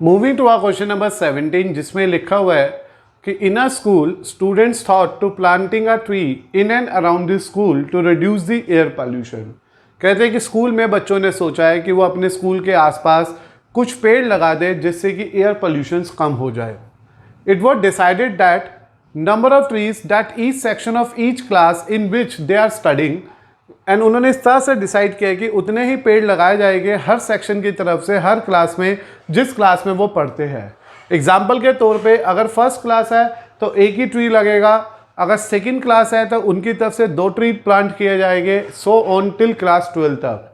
Moving to our question number 17 जिसमें लिखा हुआ है कि in a school students thought to planting a tree in and around the school to reduce the air pollution. कहते हैं कि स्कूल में बच्चों ने सोचा है कि वो अपने स्कूल के आसपास कुछ पेड़ लगा दे जिससे कि एयर पॉल्यूशन कम हो जाए। It was decided that number of trees that each section of each class in which they are studying, and उन्होंने इस तरह से डिसाइड किया कि उतने ही पेड़ लगाए जाएंगे हर सेक्शन की तरफ से, हर क्लास में जिस क्लास में वो पढ़ते हैं। एग्जाम्पल के तौर पे अगर फर्स्ट क्लास है तो एक ही ट्री लगेगा, अगर सेकंड क्लास है तो उनकी तरफ से 2 ट्री प्लांट किए जाएंगे, सो ऑन टिल क्लास 12 तक।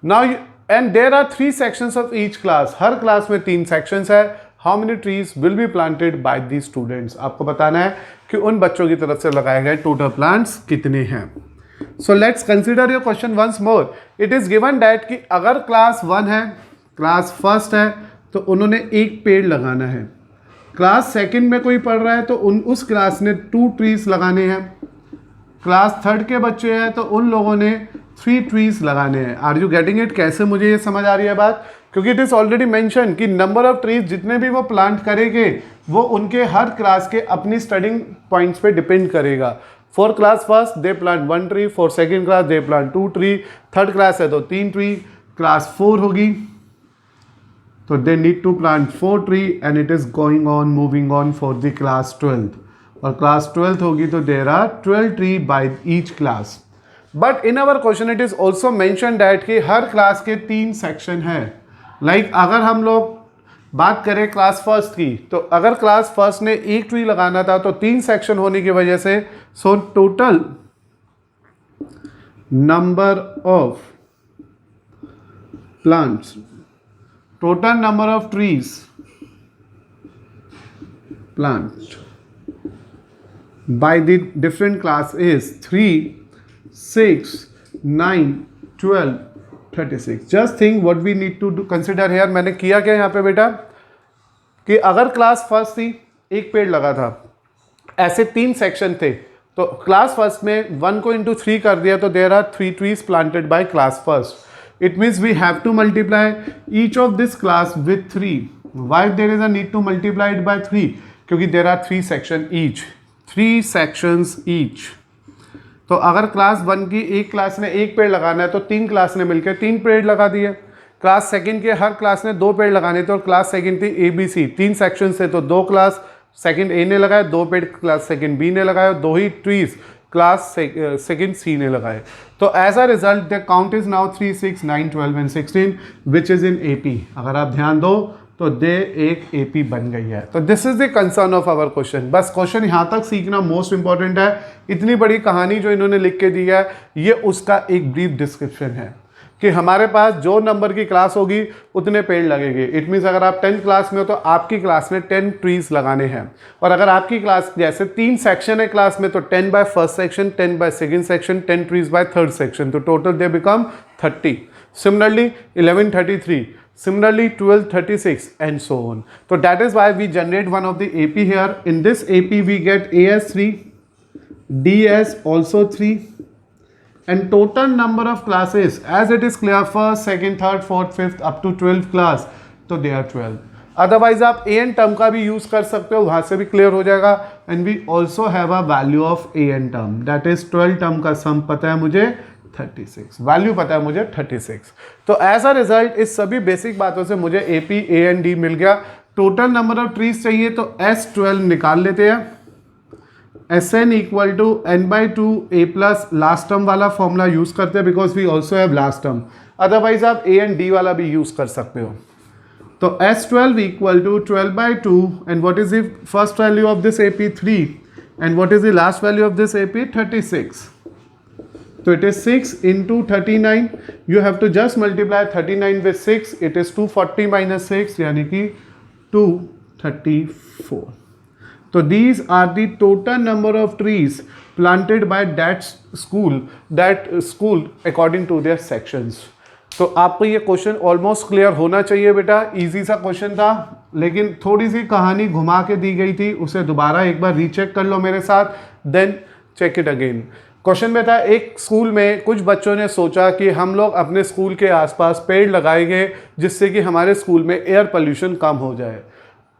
Now and there are 3 sections of each class, हर क्लास में 3 सेक्शंस है। How many trees will be planted by the students, आपको बताना है कि उन बच्चों की तरफ से लगाए गए टोटल प्लांट्स कितने हैं। So let's consider your question once more. It is given that कि अगर क्लास 1 है, क्लास फर्स्ट है तो उन्होंने एक पेड़ लगाना है। क्लास सेकंड में कोई पढ़ रहा है तो उस क्लास ने 2 ट्रीज लगाने हैं। क्लास थर्ड के बच्चे हैं तो उन लोगों ने 3 ट्रीज लगाने हैं। Are you getting it? कैसे मुझे ये समझ आ रही है बात? क्योंकि इट इज़ ऑलरेडी मेंशन कि नंबर ऑफ ट्रीज जितने भी वो प्लांट करेंगे वो उनके हर क्लास के अपनी स्टडिंग पॉइंट्स पे डिपेंड करेगा। For class first they plant 1 tree, for second class they plant 2 tree, third class है तो 3 ट्री, क्लास 4 होगी तो they need to plant 4 tree, and it is going on moving on for the class 12th, और class 12th होगी तो there are 12 tree by each class. But in our question it is also mention that कि हर class के 3 section है। Like अगर हम लोग बात करें क्लास फर्स्ट की तो अगर क्लास फर्स्ट ने 1 ट्री लगाना था तो 3 सेक्शन होने की वजह से so total number of plants, total number of trees plant by the different class is 3, 6, 9, 12, 36। Just think what we need to consider here. मैंने किया क्या यहाँ पे बेटा कि अगर क्लास फर्स्ट थी, एक पेड़ लगा था, ऐसे 3 सेक्शन थे तो क्लास फर्स्ट में 1 को इंटू 3 कर दिया तो there are 3 trees planted by class first. It means we have to multiply each of this class with 3। Why there is a need to multiply it by 3? क्योंकि there are 3 section each, 3 sections each. तो अगर class 1 की एक class ने 1 पेड़ लगाना है तो 3 क्लास ने मिलकर 3 पेड़ लगा दिए। क्लास सेकंड के हर क्लास ने 2 पेड़ लगाने थे और क्लास सेकंड थी ABC, 3 सेक्शन से तो 2 क्लास सेकंड A ने लगाए, 2 पेड़ क्लास सेकंड B ने लगाए, 2 ही ट्रीज क्लास सेकंड C ने लगाए। तो as a result the count is now 3, 6, 9, 12 and 16 which is in AP। अगर आप ध्यान दो तो दे एक AP बन गई है। तो this is the concern of our question. बस क्वेश्चन यहाँ तक सीखना मोस्ट इंपॉर्टेंट है। इतनी बड़ी कहानी जो इन्होंने लिख के दी है ये उसका एक ब्रीफ डिस्क्रिप्शन है कि हमारे पास जो नंबर की क्लास होगी उतने पेड़ लगेंगे। इट मीन्स अगर आप 10th क्लास में हो तो आपकी क्लास में 10 ट्रीज लगाने हैं, और अगर आपकी क्लास जैसे 3 सेक्शन है क्लास में तो 10 by first section, 10 by second section, 10 trees by third section, तो total they become 30। Similarly 11 33, similarly 12 36 and so on. So that is why we generate one of the AP here. In this AP we get AS 3, DS also 3, and total number of classes as it is clear first, second, third, fourth, fifth up to 12th class, तो they are 12. Otherwise आप AN term का भी use कर सकते हो, वहां से भी क्लियर हो जाएगा। And we also have a value of AN term, that is 12 term का सम पता है मुझे 36, वैल्यू पता है मुझे 36। तो एज अ रिजल्ट इस सभी बेसिक बातों से मुझे AP AN D मिल गया। टोटल नंबर ऑफ ट्रीज चाहिए तो S12 निकाल लेते हैं। SN equal to N/2 A plus last term वाला फॉर्मूला यूज करते हैं because we also have last term. Otherwise आप AN D वाला भी यूज कर सकते हो। तो S12 equal to 12/2 and what is the first value of this AP 3 and what is the last value of this AP 36। So it is 6 into 39. You have to just multiply 39 with 6. It is 240 minus 6 यानी कि 234. So these are the total number of trees planted by that school according to their sections. तो आपको ये question almost clear होना चाहिए बेटा। Easy सा question था लेकिन थोड़ी सी कहानी घुमा के दी गई थी, उसे दोबारा एक बार रीचेक कर लो मेरे साथ, then check it again. Question में था एक स्कूल में कुछ बच्चों ने सोचा कि हम लोग अपने स्कूल के आसपास पेड़ लगाएंगे जिससे कि हमारे स्कूल में एयर पोल्यूशन कम हो जाए।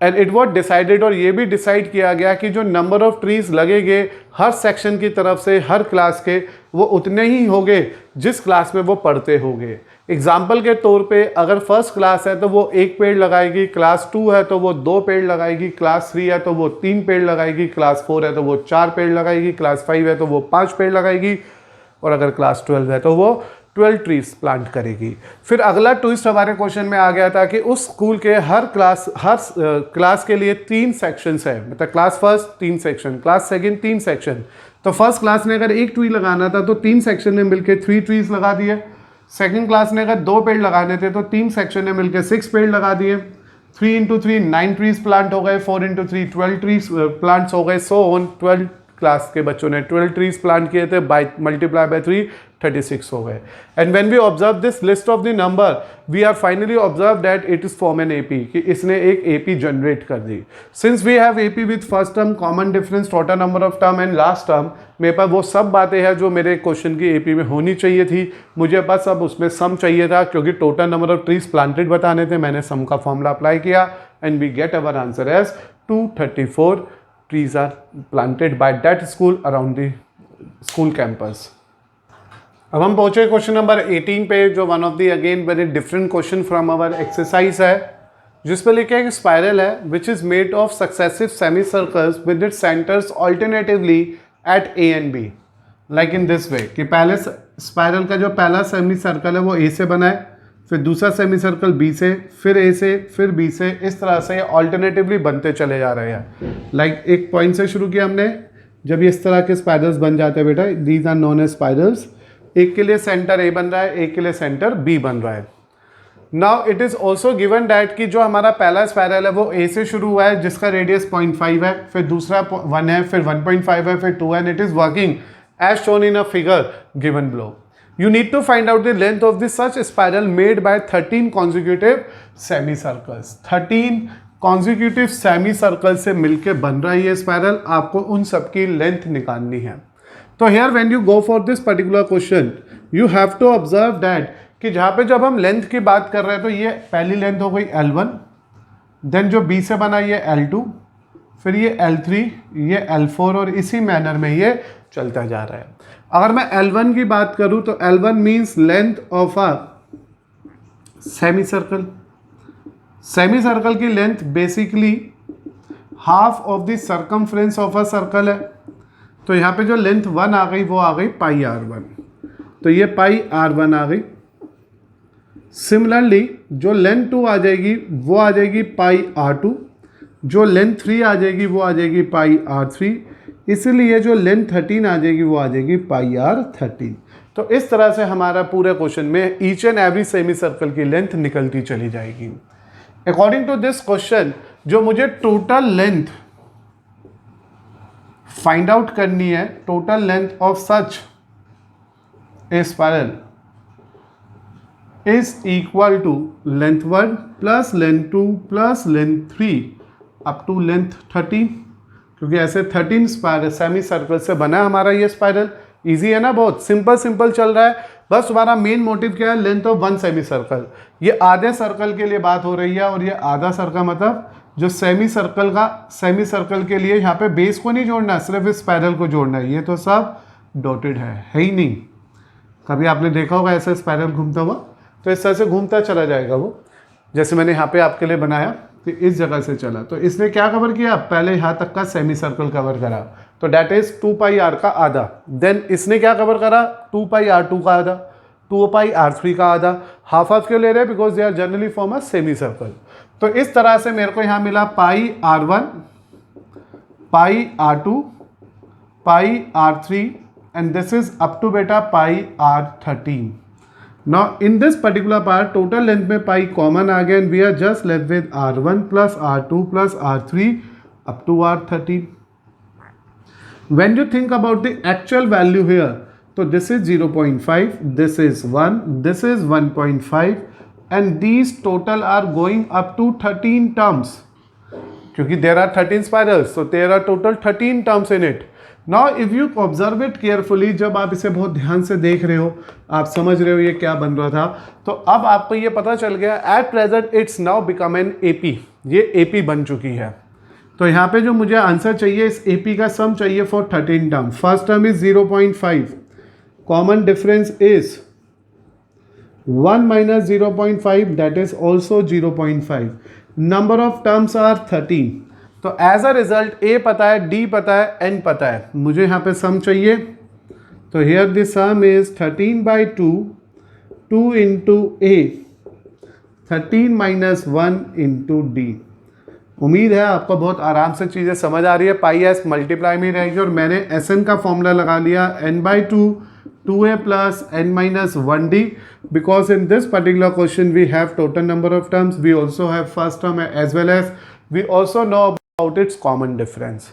एंड इट वॉज डिसाइडेड, और ये भी डिसाइड किया गया कि जो नंबर ऑफ ट्रीज लगेंगे हर सेक्शन की तरफ से, हर क्लास के, वो उतने ही होंगे जिस क्लास में वो पढ़ते होंगे। एग्जाम्पल के तौर पे अगर फर्स्ट क्लास है तो वो 1 पेड़ लगाएगी, क्लास 2 है तो वो 2 पेड़ लगाएगी, क्लास 3 है तो वो 3 पेड़ लगाएगी, क्लास 4 है तो वो 4 पेड़ लगाएगी, क्लास 5 है तो वो 5 पेड़ लगाएगी, और अगर क्लास 12 है तो वो 12 ट्रीज प्लांट करेगी। फिर अगला ट्विस्ट हमारे क्वेश्चन में आ गया था कि उस स्कूल के हर क्लास के लिए 3 सेक्शंस है, मतलब class first 3 section, class second 3 section. तो फर्स्ट क्लास ने अगर 1 ट्री लगाना था तो 3 सेक्शन ने मिलकर 3 ट्रीज लगा दिए। सेकंड क्लास ने अगर 2 पेड़ लगाने थे तो 3 सेक्शन ने मिलकर 6 पेड़ लगा दिए। 3 इंटू 3 9 ट्रीज प्लांट हो गए, 4 इंटू 3 12 ट्रीज प्लांट्स हो गए, सो ऑन। 12 क्लास के बच्चों ने 12 ट्रीज प्लांट किए थे, बाय मल्टीप्लाई बाय 3 36 हो गए। And when we observe this list of the number we are finally observe that it is form an AP, कि इसने एक एपी जनरेट कर दी। Since we have AP with first term, common difference, total number of term and last term, मेरे पास वो सब बातें हैं जो मेरे क्वेश्चन की एपी में होनी चाहिए थी। मुझे बस अब उसमें सम चाहिए था, क्योंकि total number of trees planted बताने थे। मैंने सम का फॉर्मूला अप्लाई किया and we get our answer as 234 trees are planted by that school around the school campus। अब हम पहुंचे क्वेश्चन नंबर 18 पे, जो one of the again very different question from our exercise है, जिस पे लिखा है कि स्पाइरल है which is made of successive semi circles with it centres alternatively at A and B, like in this way, कि पहले स्पाइरल का जो पहला सेमी सर्कल है वो ए से बना है, फिर दूसरा सेमी सर्कल बी से, फिर ए से, फिर बी से, इस तरह से ऑल्टरनेटिवली बनते चले जा रहे हैं। लाइक एक पॉइंट से शुरू किया हमने, जब ये इस तरह के स्पाइरल्स बन जाते हैं बेटा, these are known as spirals. एक के लिए सेंटर ए बन रहा है, एक के लिए सेंटर बी बन रहा है। Now it is also given that कि जो हमारा पहला स्पाइरल है वो ए से शुरू हुआ है जिसका रेडियस 0.5 है, फिर दूसरा 1 है, फिर 1.5 है, फिर 2 है, and it is working as shown in a figure given below. You need to find out the length of this such spiral made by 13 consecutive semicircles। 13 consecutive semicircle से मिलके बन रहा है ये स्पाइरल, आपको उन सब की लेंथ निकालनी है। तो here when you go for this particular question you have to observe that कि जहाँ पे जब हम लेंथ की बात कर रहे हैं तो ये पहली लेंथ हो गई L1, देन जो B से बना ये L2, फिर ये L3, ये L4, और इसी मैनर में ये चलता जा रहा है। अगर मैं L1 की बात करूं तो L1 means length of a semicircle. Semicircle की length basically half of the circumference of a circle है। तो यहाँ पे जो लेंथ 1 आ गई वो आ गई पाई R1, तो ये पाई R1 आ गई। सिमिलरली जो लेंथ 2 आ जाएगी वो आ जाएगी पाई R2, जो लेंथ 3 आ जाएगी वो आ जाएगी पाई R3, इसलिए जो लेंथ 13 आ जाएगी वो आ जाएगी पाई R13। तो इस तरह से हमारा पूरे क्वेश्चन में each and every semi circle की लेंथ निकलती चली जाएगी। अकॉर्डिंग टू दिस क्वेश्चन जो मुझे टोटल लेंथ फाइंड आउट करनी है, total length of such a spiral is equal to length 1 plus length 2 plus length 3 up to length 13, क्योंकि ऐसे 13 सेमी सर्कल से बना है हमारा ये स्पाइरल। इजी है ना, बहुत सिंपल चल रहा है। बस हमारा मेन मोटिव क्या है, लेंथ ऑफ 1 सेमी सर्कल। ये आधे सर्कल के लिए बात हो रही है, और ये आधा सर्कल मतलब जो सेमी सर्कल के लिए यहाँ पे बेस को नहीं जोड़ना है, सिर्फ इस स्पाइरल को जोड़ना है। ये तो सब डॉटेड है ही नहीं। कभी आपने देखा होगा ऐसा स्पाइरल घूमता हुआ, तो इस तरह से घूमता चला जाएगा वो। जैसे मैंने यहाँ पे आपके लिए बनाया कि इस जगह से चला, तो इसने क्या कवर किया, पहले यहाँ तक का सेमी सर्कल कवर करा, तो डेट इज 2 पाई R का आधा। देन इसने क्या कवर करा, 2 पाई R2 का आधा, 2 पाई R3 का आधा। हाफ क्यों ले रहे हैं, because they are generally form a semicircle. तो इस तरह से मेरे को यहाँ मिला pi R1, pi R2, pi R3, and this is up to बेटा pi R13। Now in this particular part total length में पाई कॉमन आ गया, and we are just left with R1 plus R2 plus R3 up to R13. When you think about the actual value here, so this is 0.5, this is 1, this is 1.5, and these total are going up to 13 terms, क्योंकि there are 13 spirals, so there are total 13 terms in it. Now if you observe it carefully, जब आप इसे बहुत ध्यान से देख रहे हो, आप समझ रहे हो ये क्या बन रहा था, तो अब आपको ये पता चल गया at present it's now become an AP, ये एपी बन चुकी है। तो यहाँ पे जो मुझे आंसर चाहिए, इस एपी का सम चाहिए for 13 term. First term is 0.5, common difference is 1 minus 0.5, that is also 0.5. Number of terms are 13. तो एज अ रिजल्ट ए पता है, डी पता है, एन पता है, मुझे यहाँ पे सम चाहिए। तो here the some is 13/2, 2 into A, 13 minus 1 into D. उम्मीद है आपको बहुत आराम से चीज़ें समझ आ रही है। पाई एस मल्टीप्लाई में रहेगी और मैंने एस एन का फॉर्मूला लगा लिया n/2 2a plus n minus 1d, because in this particular question we have total number of terms, we also have first term as well as we also know about its common difference.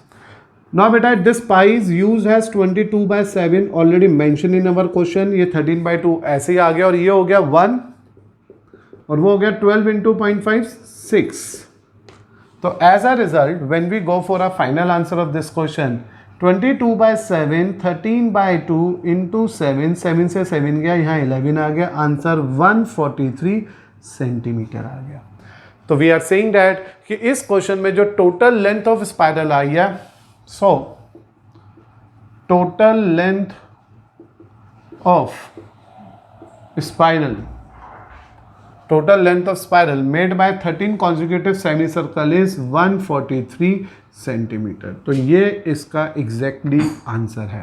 Now beta this pi is used as 22/7 already mentioned in our question, ये 13/2 ऐसे ही आ गया और ये हो गया 1 और वो हो गया 12 into 0.5 6। तो as a result when we go for a final answer of this question, 22/7 13/2 into 7, 7 से 7 गया, यहाँ 11 आ गया, आंसर 143 सेंटीमीटर आ गया। तो वी आर सेइंग डैट कि इस क्वेश्चन में जो टोटल लेंथ ऑफ स्पाइरल आई है, so total length of spiral, total length of spiral made by 13 consecutive semicircle is 143 centimetre. तो ये इसका एग्जैक्टली आंसर है।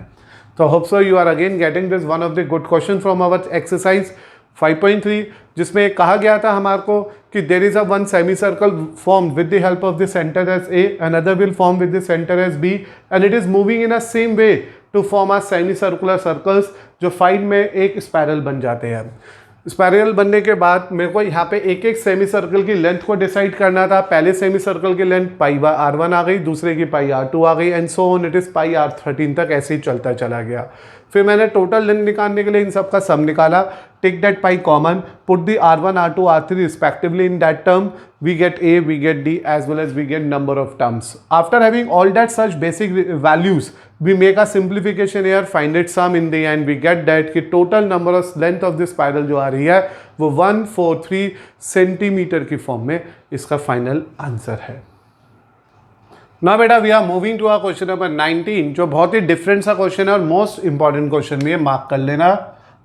तो hope so you are again getting this one of the good question from our exercise 5.3, जिसमें कहा गया था हमारे को कि there is a one semicircle form with the help of the centre as A, another will form with the centre as B, and it is moving in a same way to form a semi circular circles, जो final में एक spiral बन जाते हैं। Spiral बनने के बाद मेरे को यहाँ पे एक एक सेमी सर्कल की लेंथ को डिसाइड करना था। पहले सेमी सर्कल की लेंथ पाई r1 आ गई, दूसरे की पाई r2 आ गई, and so on it is pi r13 तक ऐसे ही चलता चला गया। फिर मैंने टोटल लेंथ निकालने के लिए इन सब का सम निकाला, take that pi common, put the r1 r2 r3 respectively in that term, we get a, we get d, as well as we get number of terms. After having all that such basic values, we make a simplification here, find its sum in the end, we get that कि total number of length of this spiral जो आ रही है वो 143 centimetre की form में इसका final answer है। ना बेटा we are moving to a question number 19, जो बहुत ही डिफरेंट सा क्वेश्चन है और मोस्ट इंपॉर्टेंट क्वेश्चन भी है, मार्क कर लेना।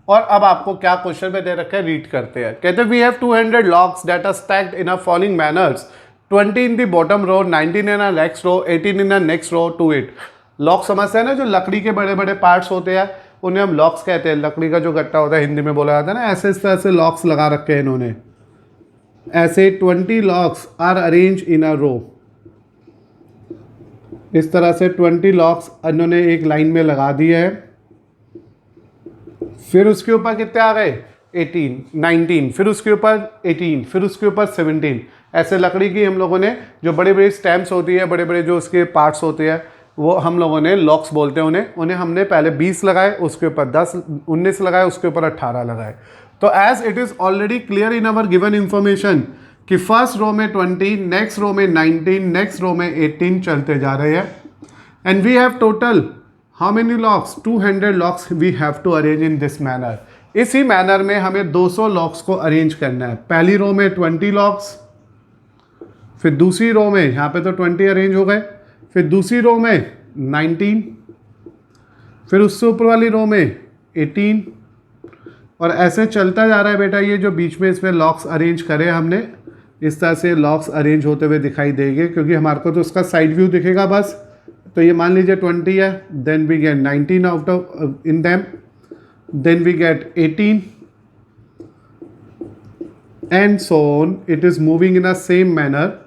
और अब आपको क्या क्वेश्चन में दे रखा है, रीड करते हैं। कहते हैं we have 200 logs that are stacked in a following manners, 20 in the bottom row, 19 in a next row, 18 in a next row to it. Log समझते हैं ना, जो लकड़ी के बड़े बड़े पार्ट्स होते हैं उन्हें हम लॉक्स कहते हैं। लकड़ी का जो गट्टा होता है हिंदी में बोला जाता है ना, ऐसे इस तरह से लॉक्स लगा रखे हैं इन्होंने, ऐसे 20 लॉक्स आर अरेंज इन अ रो। इस तरह से 20 लॉक्स इन्होंने एक लाइन में लगा दिए हैं। फिर उसके ऊपर कितने आ गए, 18, 19, फिर उसके ऊपर 18, फिर उसके ऊपर 17। ऐसे लकड़ी की हम लोगों ने जो बड़े बड़े स्टैम्प्स होती है, बड़े बड़े जो उसके पार्ट्स होते हैं, वो हम लोगों ने लॉक्स बोलते हैं उन्हें हमने पहले 20 लगाए, उसके ऊपर 10 19 लगाए, उसके ऊपर 18 लगाए। तो as it is already clear in our given information कि फर्स्ट रो में 20, नेक्स्ट रो में 19, नेक्स्ट रो में 18 चलते जा रहे हैं, and we have total how many logs, 200 logs we have to arrange in this manner. इसी मैनर में हमें 200 लॉक्स को अरेंज करना है। पहली रो में 20 लॉक्स, फिर दूसरी रो में यहाँ पे तो 20 अरेंज हो गए, फिर दूसरी रो में 19, फिर उससे ऊपर वाली रो में 18, और ऐसे चलता जा रहा है बेटा। ये जो बीच में इसमें लॉक्स अरेंज करे हमने, इस तरह से लॉक्स अरेंज होते हुए दिखाई देंगे, क्योंकि हमारे को तो उसका साइड व्यू दिखेगा बस। तो ये मान लीजिए 20 है, then we get 19 out of in them, then we get 18 and so on, it is moving in a same manner.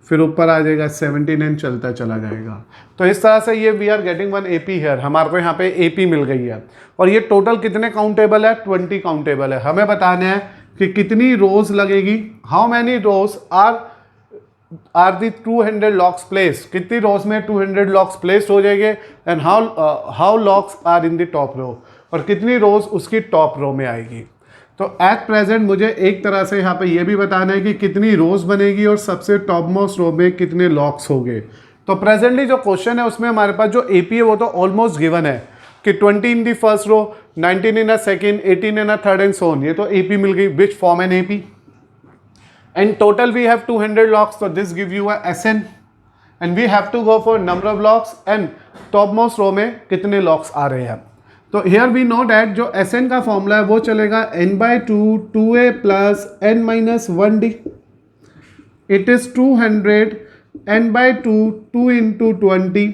फिर ऊपर आ जाएगा 17 एंड चलता चला जाएगा। तो इस तरह से ये we are getting one AP here, हमारे को यहाँ पे एपी मिल गई है। और ये टोटल कितने काउंटेबल है, 20 काउंटेबल है। हमें बताना है कि कितनी रोज लगेगी, how many rows are the 200 logs place, कितनी रोज में 200 लॉक्स प्लेस हो जाएंगे, and how logs are in the top row, और कितनी रोज उसकी टॉप रो में आएगी। तो एट प्रेजेंट मुझे एक तरह से यहाँ पे ये भी बताना है कि कितनी रोज बनेगी और सबसे टॉप मोस्ट रो में कितने लॉक्स होंगे। तो प्रेजेंटली जो क्वेश्चन है उसमें हमारे पास जो एपी है वो तो ऑलमोस्ट गिवन है कि 20 in the first row, 19 in a second, 18 in a third and so on. ये तो एपी मिल गई, which form an AP and total we have 200 logs, तो this give you a S N and we have to go for number of logs and top most row में कितने logs आ रहे हैं। तो हियर वी नो डैट जो S N का formula है वो चलेगा n/2 2a plus n-1d। It is 200 n/2 2 into 20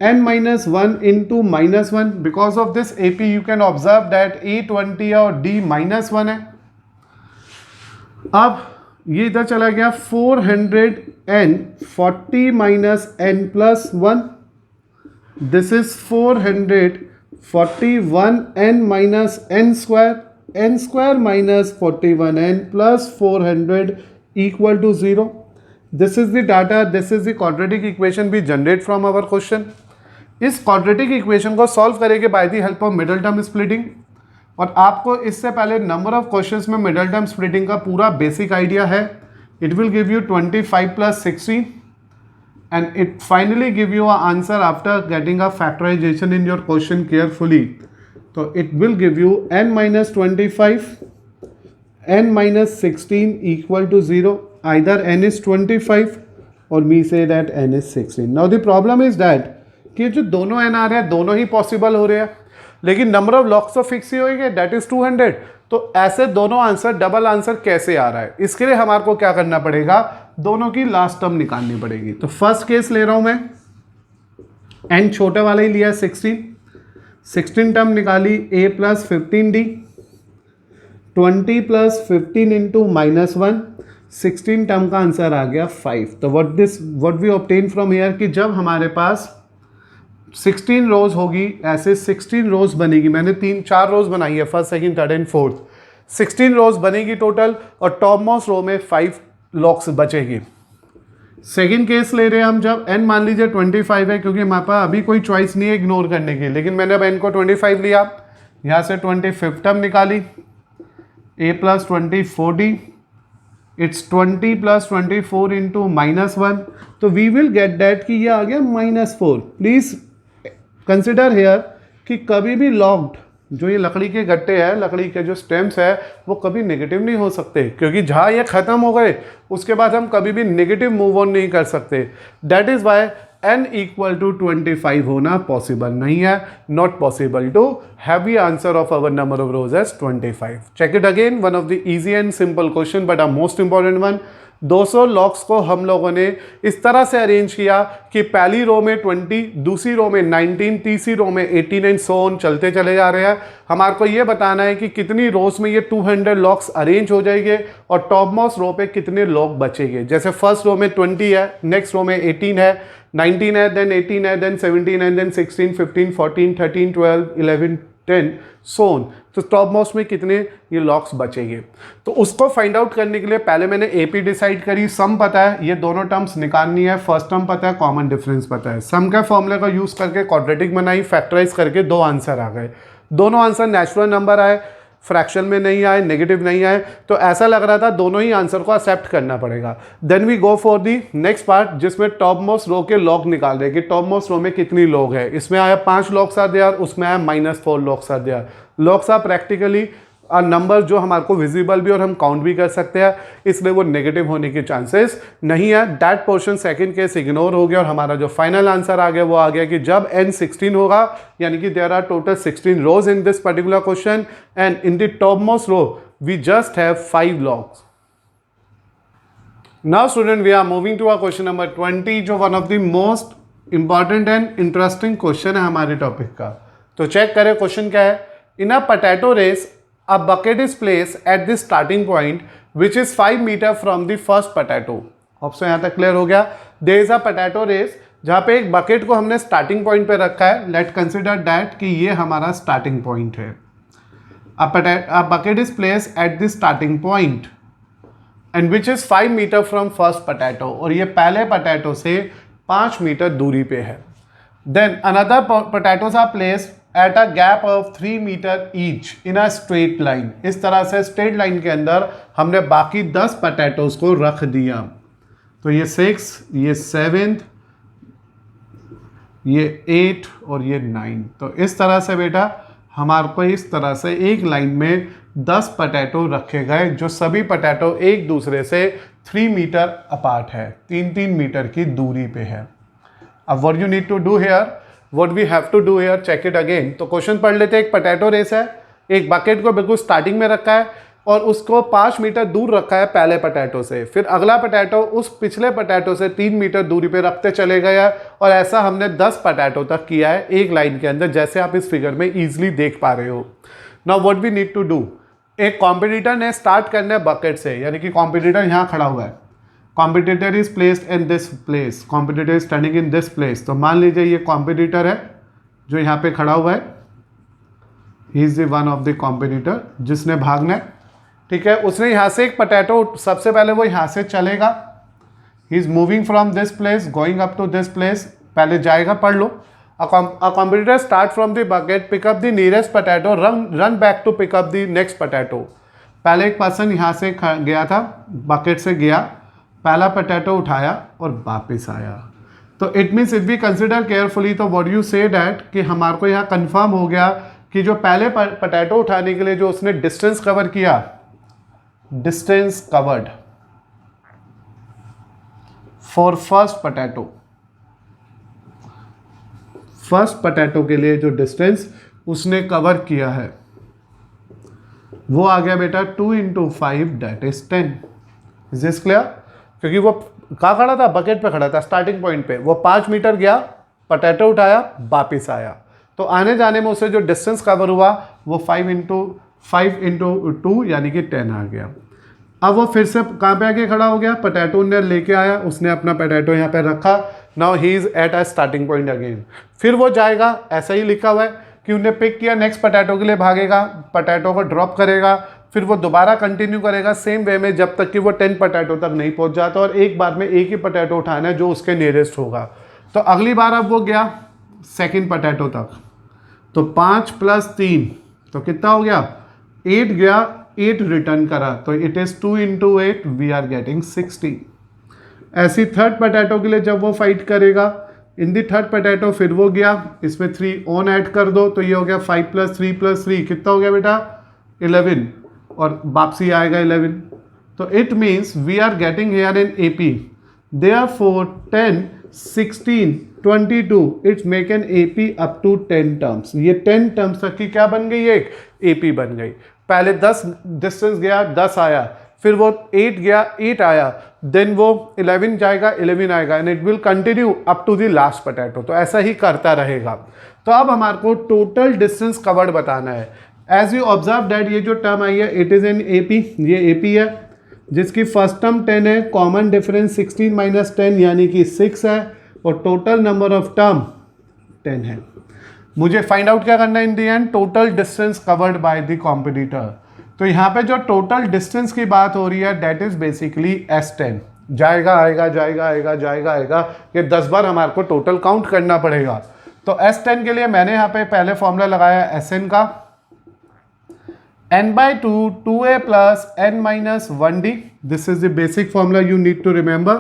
n-1 into -1। Because of this AP you can observe that A 20 और D -1 है। अब ये इधर चला गया 400n 40 minus n plus 1। This is 441n minus n square minus 41n plus 400 equal to 0। This is the data, this is the quadratic equation we generate from our question। इस quadratic equation को solve करेंगे by the help of middle term splitting। और आपको इससे पहले number of questions में middle term splitting का पूरा बेसिक आइडिया है। It will give you 25 plus 16 and it finally give you an answer after getting a factorization in your question carefully। तो it will give you n minus 25 n minus 16 equal to 0। either n is 25 or we say that n is 16। now the problem is that कि जो दोनों n आ रहे हैं दोनों ही possible हो रहे हैं, लेकिन नंबर ऑफ लॉक्स तो फिक्स ही होंगे, दैट इज 200। तो ऐसे दोनों आंसर डबल आंसर कैसे आ रहा है, इसके लिए हमारे को क्या करना पड़ेगा, दोनों की लास्ट टर्म निकालनी पड़ेगी। तो फर्स्ट केस ले रहा हूं मैं, n छोटे वाला ही लिया 16 टर्म निकाली a plus 15d 20 plus 15 into -1 16 term का आंसर आ गया 5। तो what we obtain from here कि जब हमारे पास 16 रोज होगी, ऐसे 16 रोज बनेगी। मैंने 3-4 रोज बनाई है, first second third and fourth. 16 रोज बनेगी टोटल और टॉप मोस्ट रो में 5 लॉक्स बचेगी। सेकंड केस ले रहे हैं हम, जब n मान लीजिए 25 है, क्योंकि हमारे पास अभी कोई चॉइस नहीं है इग्नोर करने की, लेकिन मैंने अब n को 25 लिया, यहाँ से 25 टर्म निकाली a plus 24d it's 20 plus 24 into -1। तो वी विल गेट दैट कि ये आ गया -4। प्लीज़ कंसिडर हेयर कि कभी भी लॉक्ड जो ये लकड़ी के गट्टे हैं, लकड़ी के जो स्टेम्स है, वो कभी नेगेटिव नहीं हो सकते, क्योंकि जहाँ ये ख़त्म हो गए उसके बाद हम कभी भी नेगेटिव मूव ऑन नहीं कर सकते। That is why n equal to 25 होना पॉसिबल नहीं है, not possible to have the answer of our number of rows as 25। Check it again, one of the easy and simple question but a most important one. 200 logs को हम लोगों ने इस तरह से अरेंज किया कि पहली रो में 20, दूसरी रो में 19, तीसरी रो में 18 एंड सो ऑन चलते चले जा रहे हैं। हमारे को ये बताना है कि कितनी रोज में ये 200 लॉक्स अरेंज हो जाएंगे और टॉप मोस्ट रो पे कितने लॉक बचेंगे। जैसे फर्स्ट रो में 20 है, नेक्स्ट रो में 18 है, 19 है, देन 18 है, देन 17 है, देन 16, 15, 14, 13, 12, 11, 10 सोन। तो टॉप मोस्ट में कितने ये लॉक्स बचेंगे, तो उसको फाइंड आउट करने के लिए पहले मैंने एपी डिसाइड करी। सम पता है, ये दोनों टर्म्स निकालनी है, फर्स्ट टर्म पता है, कॉमन डिफरेंस पता है। सम का फॉर्मूले का यूज करके क्वाड्रेटिक बनाई, फैक्टराइज करके 2 आंसर आ गए। दोनों आंसर नेचुरल नंबर आए, फ्रैक्शन में नहीं आए, नेगेटिव नहीं आए, तो ऐसा लग रहा था दोनों ही आंसर को एक्सेप्ट करना पड़ेगा। Then we go for the next part, जिसमें टॉप मोस्ट रो के लॉक निकाल रहे कि टॉप मोस्ट रो में कितनी लॉक है। इसमें आया 5 लॉक्स आर देयर, उसमें आया -4 logs are there. Logs are practically number जो हमारे को विजिबल भी और हम काउंट भी कर सकते हैं, इसलिए वो नेगेटिव होने के चांसेस नहीं है। That portion second case ignore हो गया और हमारा जो फाइनल आंसर आ गया वो आ गया कि जब n 16 होगा, यानी कि there are total 16 rows in this particular question and in the top most row we just have 5 logs. Now student we are moving to our question number 20, जो one of the most important and interesting question है हमारे topic का। तो check करें question क्या है। In a potato race a bucket is placed at the starting point which is 5 meter from the first potato। Option यहाँ तक clear हो गया। There is a potato race, जहाँ पे एक बकेट को हमने स्टार्टिंग पॉइंट पे रखा है। लेट कंसिडर दैट कि ये हमारा स्टार्टिंग पॉइंट है। A bucket is placed at the starting point and which is 5 meter from first potato, और ये पहले पोटैटो से 5 मीटर दूरी पे है। Then another potatoes are placed at a gap of 3 meter each in a straight line। इस तरह से स्ट्रेट लाइन के अंदर हमने बाकी 10 पोटैटोज को रख दिया। तो ये 6, ये 7th, ये 8 और ये 9। तो इस तरह से बेटा हमारे को इस तरह से एक लाइन में 10 पोटैटो रखे गए, जो सभी पोटैटो एक दूसरे से 3 मीटर अपार्ट है, 3-3 मीटर की दूरी पे है। अब what you need to do here, what we have to do here, check it again. तो क्वेश्चन पढ़ लेते हैं। एक पोटैटो रेस है, एक बकेट को बिल्कुल स्टार्टिंग में रखा है और उसको 5 मीटर दूर रखा है पहले पोटैटो से, फिर अगला पोटैटो उस पिछले पोटैटो से 3 मीटर दूरी पे रखते चले गए और ऐसा हमने 10 पोटैटो तक किया है एक लाइन के अंदर, जैसे आप इस फिगर में इजीली देख पा रहे हो। Now what we need to do, एक कॉम्पिटिटर ने स्टार्ट करना है बकेट से, यानी कि कॉम्पिटिटर यहाँ खड़ा हुआ है, competitor is placed in this place, competitor is standing in this place. तो मान लीजिए ये कॉम्पिटिटर है जो यहाँ पे खड़ा हुआ है, he is the one of the competitor जिसने भागना है, ठीक है। उसने यहाँ से एक पोटैटो, सबसे पहले वो यहाँ से चलेगा, he is moving from this place going up to this place, पहले जाएगा, पढ़ लो। A competitor start from the bucket, pick up the nearest potato, run back to pick up the next potato। पहले एक पर्सन यहाँ से गया था, bucket से गया, पहला पोटैटो उठाया और वापस आया। तो it means if we consider carefully, तो व्हाट यू से डैट कि हमारे को यहाँ कंफर्म हो गया कि जो पहले पोटैटो उठाने के लिए जो उसने डिस्टेंस कवर किया, distance covered for first potato, first potato के लिए जो डिस्टेंस उसने कवर किया है वो आ गया बेटा 2 × 5 that is 10। Is this clear? क्योंकि वो कहाँ खड़ा था, बकेट पे खड़ा था स्टार्टिंग पॉइंट पे, वो 5 मीटर गया, पोटैटो उठाया, वापिस आया। तो आने जाने में उसे जो डिस्टेंस कवर हुआ वो 5 × 2 यानी कि 10 आ गया। अब वो फिर से कहाँ पे आके खड़ा हो गया, पोटैटो ने लेके आया, उसने अपना पोटैटो यहाँ पे रखा, now he is at a starting point again. फिर वो जाएगा, ऐसा ही लिखा हुआ है कि उन्हें पिक किया, नेक्स्ट पोटैटो के लिए भागेगा, पोटैटो को ड्रॉप करेगा, फिर वो दोबारा कंटिन्यू करेगा सेम वे में जब तक कि वो 10 पोटैटो तक नहीं पहुँच जाता, और एक बार में एक ही पोटैटो उठाना है जो उसके नियरेस्ट होगा। तो अगली बार अब वो गया सेकेंड पोटैटो तक, तो 5 + 3 तो कितना हो गया, 8 गया, 8 रिटर्न करा, तो it is 2 × 8 we are getting 60। ऐसी थर्ड पोटैटो के लिए जब वो फाइट करेगा, इन दी थर्ड पोटैटो फिर वो गया, इसमें 3 ऑन ऐड कर दो, तो ये हो गया 5 + 3 + 3 कितना हो गया बेटा 11, और वापसी आएगा 11। तो it means we are getting here in AP, therefore 10, 16, 22 its make an AP up to 10 terms. ये 10 टर्म्स तक की क्या बन गई, एक AP बन गई। पहले 10 डिस्टेंस गया, 10 आया, फिर वो 8 गया, 8 आया, देन वो 11 जाएगा, 11 आएगा, and it will continue up to the last potato. तो ऐसा ही करता रहेगा। तो अब हमारे को टोटल डिस्टेंस कवर्ड बताना है। एज यू ऑब्जर्व दैट ये जो टर्म आई है इट इज़ इन AP, ये AP है जिसकी फर्स्ट टर्म 10 है, कॉमन डिफरेंस 16 - 10 यानी कि 6 है, और टोटल नंबर ऑफ टर्म 10 है। मुझे फाइंड आउट क्या करना है in the end, total distance covered by the competitor. तो यहाँ पे जो टोटल डिस्टेंस की बात हो रही है दैट इज बेसिकली S10, जाएगा आएगा जाएगा आएगा जाएगा आएगा, ये 10 बार हमारे को टोटल काउंट करना पड़ेगा। तो S10 के लिए मैंने यहाँ पे पहले फॉर्मूला लगाया SN का, n/2 2a + n - 1d, this is the basic formula you need to remember.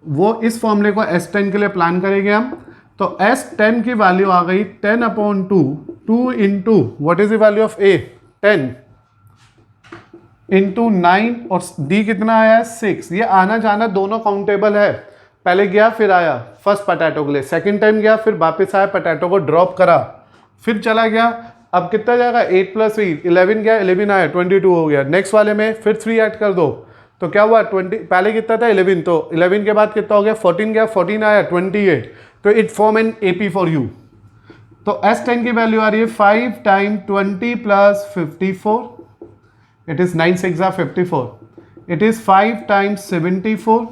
वो इस फॉर्मूले को S10 के लिए प्लान करेंगे हम। तो S10 की वैल्यू आ गई 10/2, 2 × what is the value of A, 10 × 9, और D कितना आया है 6। ये आना जाना दोनों काउंटेबल है, पहले गया फिर आया फर्स्ट पोटैटो के लिए, सेकंड टाइम गया फिर वापस आया, पोटैटो को ड्रॉप करा, फिर चला गया। अब कितना जाएगा 8 + 3, 11 गया, 11 आया, 22 हो गया। नेक्स्ट वाले में फिर 3 ऐड कर दो, तो क्या हुआ 20, पहले कितना था 11, तो 11 के बाद कितना हो गया 14 गया, 14 आया 28, तो it form an AP for you. तो S10 की वैल्यू आ रही है 5 × 20 + 54, इट इज 9 × 6 = 54, इट इज 5 × 74।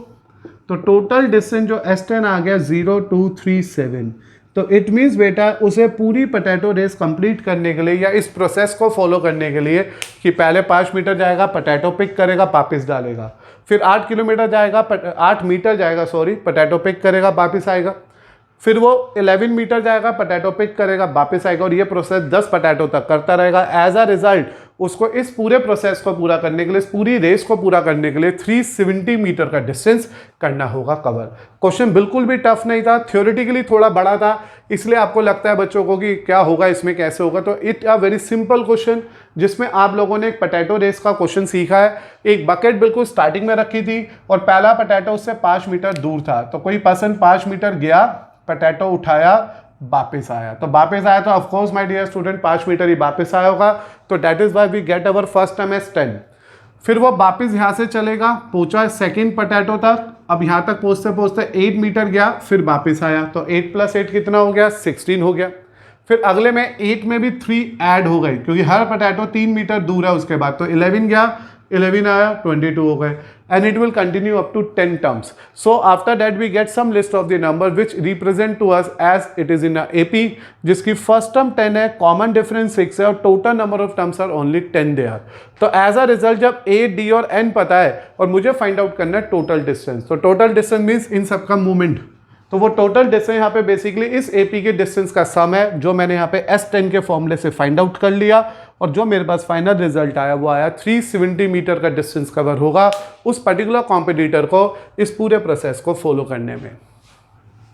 तो टोटल डिस्टेंस जो S10 आ गया 0237। तो इट मीन्स बेटा उसे पूरी पोटैटो रेस कंप्लीट करने के लिए या इस प्रोसेस को फॉलो करने के लिए कि पहले 5 मीटर जाएगा, पोटैटो पिक करेगा, वापस डालेगा, फिर 8 किलोमीटर जाएगा, 8 मीटर जाएगा सॉरी, पोटैटो पिक करेगा, वापस आएगा, फिर वो 11 मीटर जाएगा, पोटैटो पिक करेगा, वापस आएगा, और ये प्रोसेस 10 पोटैटो तक करता रहेगा। एज अ रिजल्ट उसको इस पूरे प्रोसेस को पूरा करने के लिए, इस पूरी रेस को पूरा करने के लिए 370 मीटर का डिस्टेंस करना होगा कवर। क्वेश्चन बिल्कुल भी टफ नहीं था, थ्योरेटिकली थोड़ा बड़ा था, इसलिए आपको लगता है बच्चों को कि क्या होगा इसमें, कैसे होगा। तो it a very simple question जिसमें आप लोगों ने एक पोटैटो रेस का क्वेश्चन सीखा है। एक बकेट बिल्कुल स्टार्टिंग में रखी थी और पहला पोटैटो उससे 5 मीटर दूर था, तो कोई पर्सन 5 मीटर गया, पोटैटो उठाया, वापस आया, तो वापस आया तो of course my dear student 5 metre ही वापस आया होगा, तो that is why we get our first term as 10। फिर वो वापस यहाँ से चलेगा, पहुंचा सेकेंड पोटैटो तक, अब यहाँ तक पहुंचते पहुंचते 8 मीटर गया, फिर वापस आया, तो 8 + 8 कितना हो गया, 16 हो गया। फिर अगले में 8 में भी 3 ऐड हो गए क्योंकि हर पोटैटो 3 मीटर दूर है उसके बाद, तो 11 गया, 11 आया, 22 हो गए, and it will continue up to 10 terms. So after that we get some list of the number which represent to us as it is in a AP, जिसकी first term 10 है, common difference 6 है और total number of terms are only 10 there. तो as a result जब A, D और N पता है और मुझे find out करना है total distance, तो total distance means इन सबका movement, तो वो टोटल डिस्टेंस यहाँ पे बेसिकली इस एपी के डिस्टेंस का सम है, जो मैंने यहाँ पे S10 के फॉर्मूले से फाइंड आउट कर लिया और जो मेरे पास फाइनल रिजल्ट आया वो आया 370 मीटर का डिस्टेंस कवर होगा उस पर्टिकुलर कॉम्पिटिटर को इस पूरे प्रोसेस को फॉलो करने में।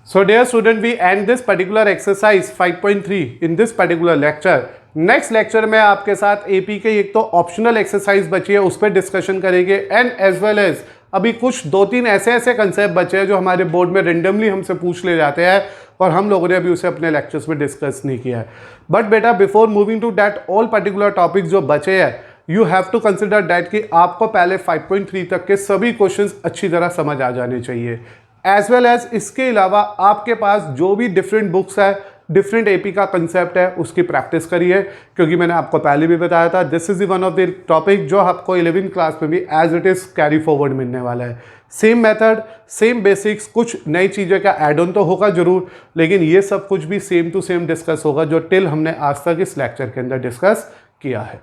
So dear student, we end this particular exercise 5.3 in this particular lecture. Next lecture में आपके साथ एपी के एक तो ऑप्शनल एक्सरसाइज बची है उस पर डिस्कशन करेंगे, एंड एज वेल एज अभी कुछ 2-3 ऐसे कंसेप्ट बचे हैं जो हमारे बोर्ड में रेंडमली हमसे पूछ ले जाते हैं और हम लोगों ने अभी उसे अपने लेक्चर्स में डिस्कस नहीं किया है। बट बेटा before moving to that all particular topics जो बचे हैं, you have to consider that कि आपको पहले 5.3 तक के सभी क्वेश्चंस अच्छी तरह समझ आ जाने चाहिए। एज वेल एज इसके अलावा आपके पास जो भी डिफरेंट बुक्स है, डिफरेंट एपी का कंसेप्ट है, उसकी प्रैक्टिस करिए, क्योंकि मैंने आपको पहले भी बताया था this is one of the topic जो आपको 11th क्लास में भी as it is carry forward मिलने वाला है। सेम मेथड, सेम बेसिक्स, कुछ नई चीज़ें का एड ऑन तो होगा जरूर, लेकिन ये सब कुछ भी सेम टू सेम डिस्कस होगा जो टिल हमने आज तक इस लेक्चर के अंदर डिस्कस किया है।